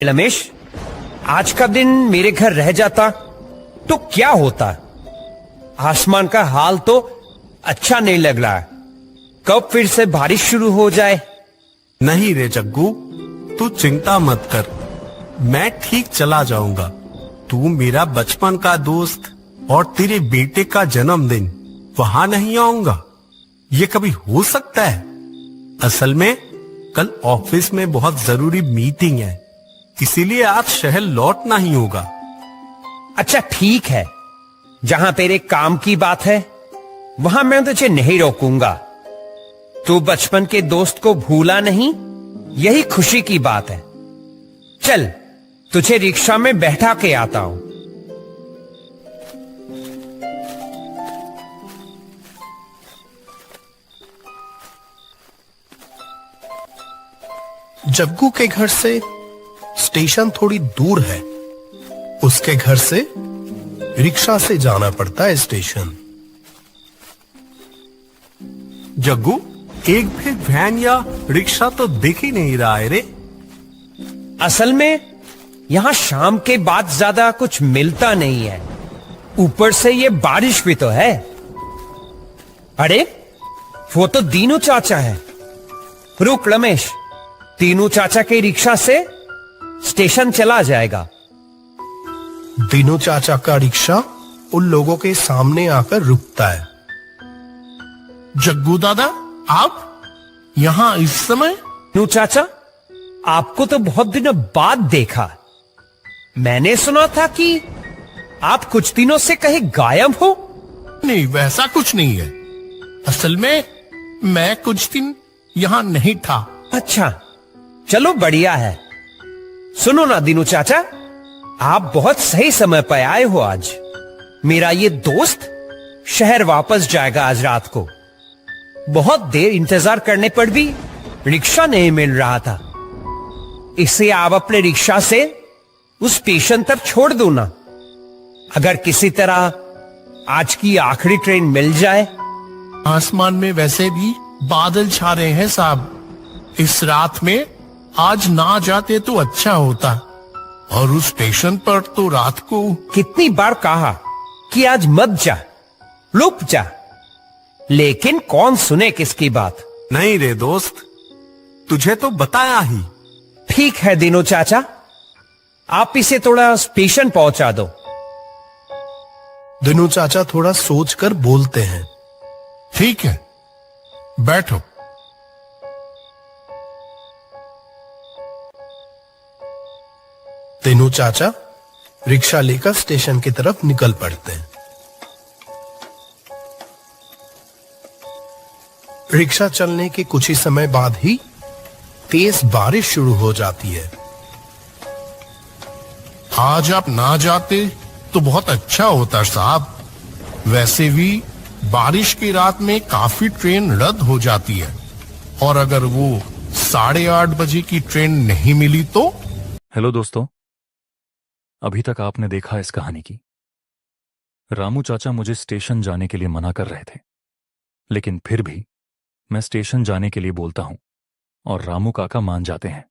रमेश, आज का दिन मेरे घर रह जाता तो क्या होता। आसमान का हाल तो अच्छा नहीं लग रहा। कब फिर से बारिश शुरू हो जाए। नहीं रे जग्गू, तू चिंता मत कर, मैं ठीक चला जाऊंगा। तू मेरा बचपन का दोस्त और तेरे बेटे का जन्मदिन, वहां नहीं आऊंगा, ये कभी हो सकता है? असल में कल ऑफिस में बहुत जरूरी मीटिंग है, इसीलिए आज शहर लौटना ही होगा। अच्छा ठीक है, जहां तेरे काम की बात है वहां मैं तुझे नहीं रोकूंगा। तू बचपन के दोस्त को भूला नहीं, यही खुशी की बात है। चल तुझे रिक्शा में बैठा के आता हूं। जग्गू के घर से स्टेशन थोड़ी दूर है। उसके घर से रिक्शा से जाना पड़ता है स्टेशन। जग्गू, एक भी वैन या रिक्शा तो दिख ही नहीं रहा है रे। असल में यहां शाम के बाद ज्यादा कुछ मिलता नहीं है, ऊपर से ये बारिश भी तो है। अरे वो तो दीनू चाचा है। रुक रमेश, दीनू चाचा के रिक्शा से स्टेशन चला जाएगा। दीनू चाचा का रिक्शा उन लोगों के सामने आकर रुकता है। जग्गू दादा, आप यहाँ इस समय? दीनू चाचा, आपको तो बहुत दिनों बाद देखा। मैंने सुना था कि आप कुछ दिनों से कहीं गायब हो। नहीं, वैसा कुछ नहीं है। असल में मैं कुछ दिन यहाँ नहीं था। अच्छा चलो बढ़िया है। सुनो ना दीनू चाचा, आप बहुत सही समय पर आए हो आज। मेरा ये दोस्त शहर वापस जाएगा आज रात को। बहुत देर इंतजार करने पर भी रिक्शा नहीं मिल रहा था, इसे आप अपने रिक्शा से उस स्टेशन तक छोड़ दो ना। अगर किसी तरह आज की आखिरी ट्रेन मिल जाए। आसमान में वैसे भी बादल छा रहे हैं साहब। इस रात में आज ना जाते तो अच्छा होता। और उस स्टेशन पर तो रात को कितनी बार कहा कि आज मत जा, रुक जा, लेकिन कौन सुने किसकी बात। नहीं रे दोस्त, तुझे तो बताया ही। ठीक है दीनू चाचा, आप इसे थोड़ा स्टेशन पहुंचा दो। दीनू चाचा थोड़ा सोचकर बोलते हैं। ठीक है, बैठो। दीनू चाचा रिक्शा लेकर स्टेशन की तरफ निकल पड़ते हैं। रिक्शा चलने के कुछ ही समय बाद ही तेज बारिश शुरू हो जाती है। आज आप ना जाते तो बहुत अच्छा होता साहब। वैसे भी बारिश की रात में काफी ट्रेन रद्द हो जाती है, और अगर वो 8:30 बजे की ट्रेन नहीं मिली तो? हेलो दोस्तों, अभी तक आपने देखा इस कहानी की। रामू चाचा मुझे स्टेशन जाने के लिए मना कर रहे थे, लेकिन फिर भी मैं स्टेशन जाने के लिए बोलता हूं और रामू काका मान जाते हैं।